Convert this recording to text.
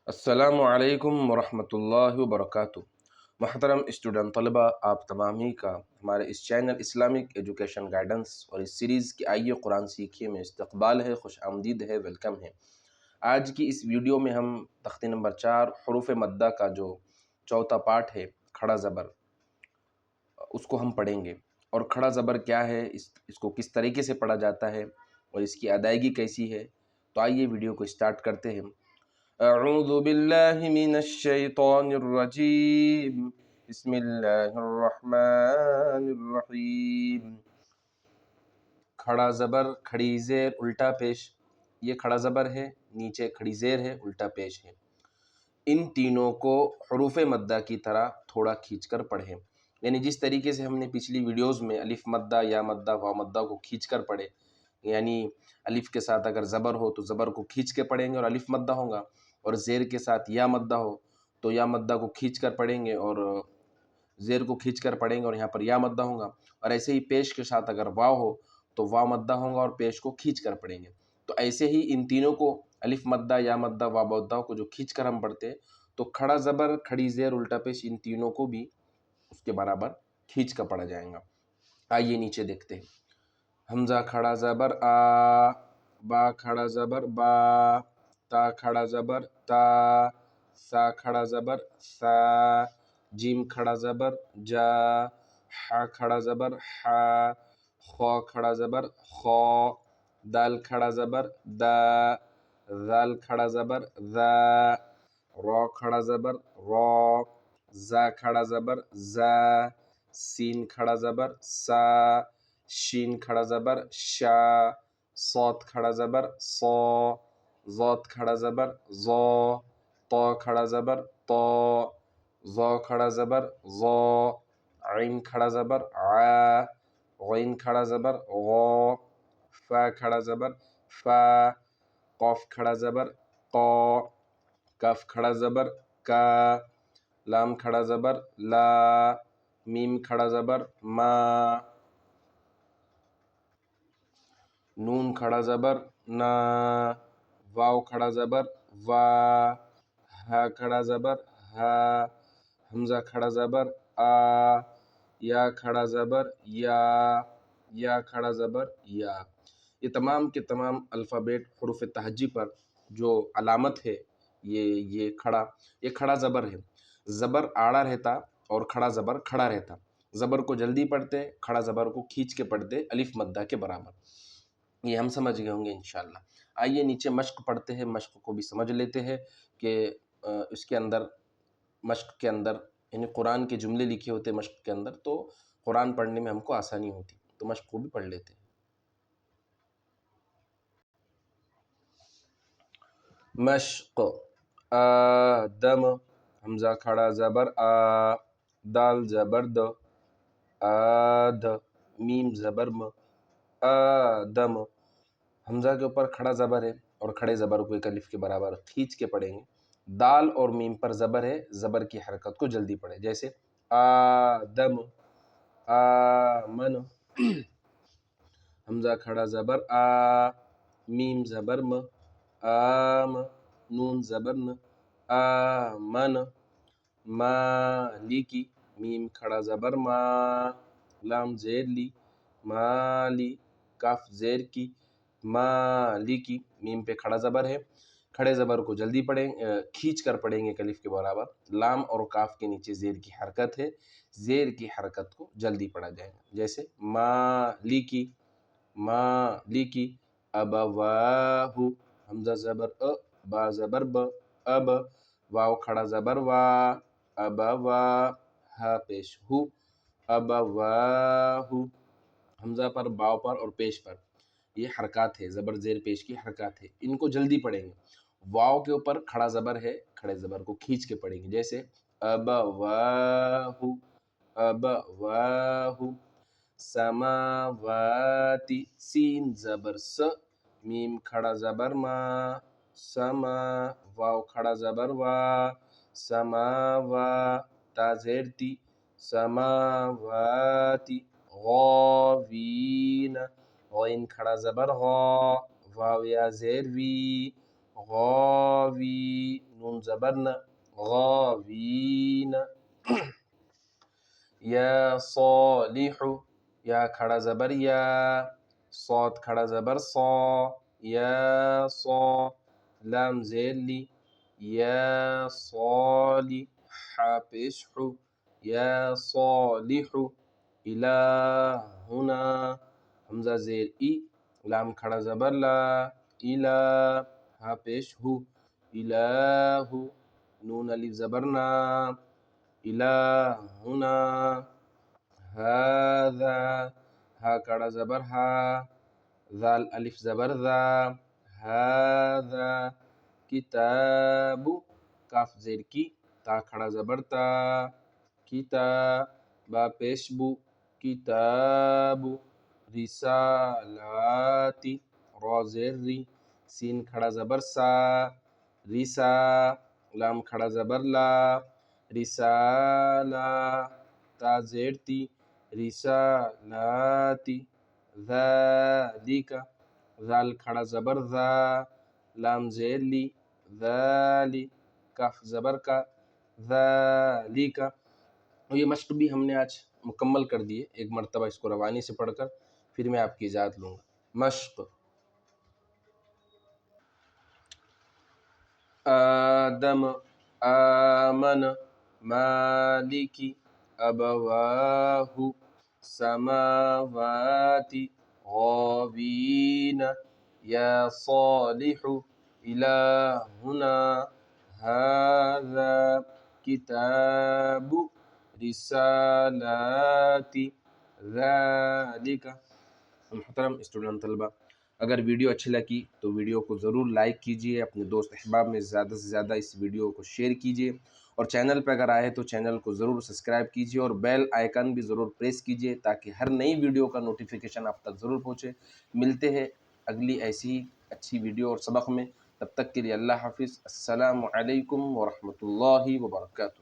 السلام علیکم ورحمۃ اللہ وبرکاتہ۔ محترم اسٹوڈنٹ طلبہ، آپ تمام ہی کا ہمارے اس چینل اسلامک ایجوکیشن گائیڈنس اور اس سیریز کی آئیے قرآن سیکھیے میں استقبال ہے، خوش آمدید ہے، ویلکم ہے۔ آج کی اس ویڈیو میں ہم تختی نمبر 4 حروف مدہ کا جو چوتھا پارٹ ہے کھڑا زبر، اس کو ہم پڑھیں گے۔ اور کھڑا زبر کیا ہے، اس کو کس طریقے سے پڑھا جاتا ہے اور اس کی ادائیگی کیسی ہے، تو آئیے ویڈیو کو اسٹارٹ کرتے ہیں۔ اعوذ باللہ من الشیطان الرجیم، بسم اللہ الرحمن الرحیم۔ کھڑا زبر، کھڑی زیر، الٹا پیش، یہ کھڑا زبر ہے، نیچے کھڑی زیر ہے، الٹا پیش ہے۔ ان تینوں کو حروف مدہ کی طرح تھوڑا کھینچ کر پڑھیں، یعنی جس طریقے سے ہم نے پچھلی ویڈیوز میں الف مدہ، یا مدہ، واو مدہ کو کھینچ کر پڑھے، یعنی الف کے ساتھ اگر زبر ہو تو زبر کو کھینچ کے پڑھیں گے اور الف مدہ ہوگا، اور زیر کے ساتھ یا مدہ ہو تو یا مدہ کو کھینچ کر پڑھیں گے اور زیر کو کھینچ کر پڑھیں گے اور یہاں پر یا مدہ ہوگا، اور ایسے ہی پیش کے ساتھ اگر واو ہو تو واو مدہ ہوگا اور پیش کو کھینچ کر پڑھیں گے۔ تو ایسے ہی ان تینوں کو الف مدہ، یا مدہ، واو مدہ کو جو کھینچ کر ہم پڑھتے ہیں، تو کھڑا زبر، کھڑی زیر، الٹا پیش، ان تینوں کو بھی اس کے برابر کھینچ کر پڑھا جائے گا۔ آئیے نیچے دیکھتے ہیں۔ حمزہ کھڑا زبر آ، با کھڑا زبر با، تا کھڑا زبر تا، سا کھڑا زبر سا، جیم کھڑا زبر جا، ح کھڑا زبر حا، خو کھڑا زبر خو، دال کھڑا زبر دا، ذال کھڑا زبر ذا، رو کھڑا زبر رو، زا کھڑا زبر زا، سین کھڑا زبر سا، شین کھڑا زبر شا، صاد کھڑا زبر صو، ضاد کھڑا زبر ضو، طا کھڑا زبر طا، ظا کھڑا زبر ظا، عین کھڑا زبر عا، غین کھڑا زبر غا، فا کھڑا زبر فا، قاف کھڑا زبر قا، کاف کھڑا زبر کا، لام کھڑا زبر لا، میم کھڑا زبر ما، نون کھڑا زبر نا، واو کھڑا زبر وا، ہا کھڑا زبر ہا، حمزہ کھڑا زبر آ، یا کھڑا زبر یا کھڑا زبر یا۔ یہ تمام کے تمام الفابیٹ حروف تہجی پر جو علامت ہے، یہ کھڑا زبر ہے۔ زبر آڑا رہتا اور کھڑا زبر کھڑا رہتا۔ زبر کو جلدی پڑھتے، کھڑا زبر کو کھینچ کے پڑھتے، الف مدہ کے برابر۔ یہ ہم سمجھ گئے ہوں گے انشاءاللہ۔ آئیے نیچے مشق پڑھتے ہیں، مشق کو بھی سمجھ لیتے ہیں کہ اس کے اندر، مشق کے اندر یعنی قرآن کے جملے لکھے ہوتے مشق کے اندر، تو قرآن پڑھنے میں ہم کو آسانی ہوتی، تو مشق کو بھی پڑھ لیتے ہیں۔ مشق آدم، حمزہ کھڑا زبر آ، دال زبر د، آد، میم زبر م، آدم۔ حمزہ کے اوپر کھڑا زبر ہے اور کھڑے زبر کو ایک الف کے برابر کھینچ کے پڑھیں گے۔ دال اور میم پر زبر ہے، زبر کی حرکت کو جلدی پڑھیں، جیسے آدم، آمن۔ حمزہ کھڑا زبر آ، میم زبر م، آم، نون زبر ن، آمن۔ مالکی، میم کھڑا زبر ما، لام زیر لی، مالی، کاف زیر کی، مالکی، میم پہ کھڑا زبر ہے، کھڑے زبر کو جلدی پڑھیں، کھینچ کر پڑھیں گے الف کے برابر۔ لام اور کاف کے نیچے زیر کی حرکت ہے، زیر کی حرکت کو جلدی پڑھا جائے گا، جیسے مالکی، مالکی۔ ابواہ، حمزہ زبر ا، با زبر ب، اب، واو کھڑا زبر وا، ابوا، ہا پیش ہو، ابواہ۔ حمزہ پر، باو پر اور پیش پر یہ حرکات ہے، زبر زیر پیش کی حرکات ہے، ان کو جلدی پڑھیں گے۔ واو کے اوپر کھڑا زبر ہے، کھڑے زبر کو کھینچ کے پڑھیں گے، جیسے ابواہ، ابواہ۔ سماواتی، سین زبر س، میم کھڑا زبر ما، سما، واو کھڑا زبر وا، سماوا، تا زیر تی، سماواتی۔ غاوین، غین کھڑا زبر غا، واو یا زیر وی، غاوی، نون نون زبر ن غاوین یا صالح یا کھڑا زبر یا صاد کھڑا زبر صا یا صا لام زیر لی یا صالح پیش حو یا صالح الہنا حمزہ زیر ای لام کھڑا زبر لا الہ ہا پیش ہو الہ نون الف زبرنا الہنا هذا ہا کڑا زبر ہا ذال الف زبر ذا هذا کتاب کاف زیر کی تا کھڑا زبر تا کتاب با پیش بو کتاب رسالاتی را زیر ری سین کھڑا زبر سا رسا لام کھڑا زبر لا رسالہ تا زیر تی رسالاتی ذالک ذال کھڑا زبر ذا لام زیر لی ذالی کاف زبر کا ذالک. یہ مشق بھی ہم نے آج مکمل کر دیے. ایک مرتبہ اس کو روانی سے پڑھ کر پھر میں آپ کی اجازت لوں گا. مشق: آدم آمن مالکی ابواہ سماواتی غاوین یا صالح الہنا هذا کتاب رسالاتی ذالک. محترم اسٹوڈنٹ طلبہ، اگر ویڈیو اچھی لگی تو ویڈیو کو ضرور لائک کیجئے، اپنے دوست احباب میں زیادہ سے زیادہ اس ویڈیو کو شیئر کیجئے، اور چینل پہ اگر آئے تو چینل کو ضرور سبسکرائب کیجئے اور بیل آئیکن بھی ضرور پریس کیجئے تاکہ ہر نئی ویڈیو کا نوٹیفیکیشن آپ تک ضرور پہنچے. ملتے ہیں اگلی ایسی ہی اچھی ویڈیو اور سبق میں. تب تک کے لیے اللہ حافظ. السلام علیکم ورحمۃ اللہ وبرکاتہ.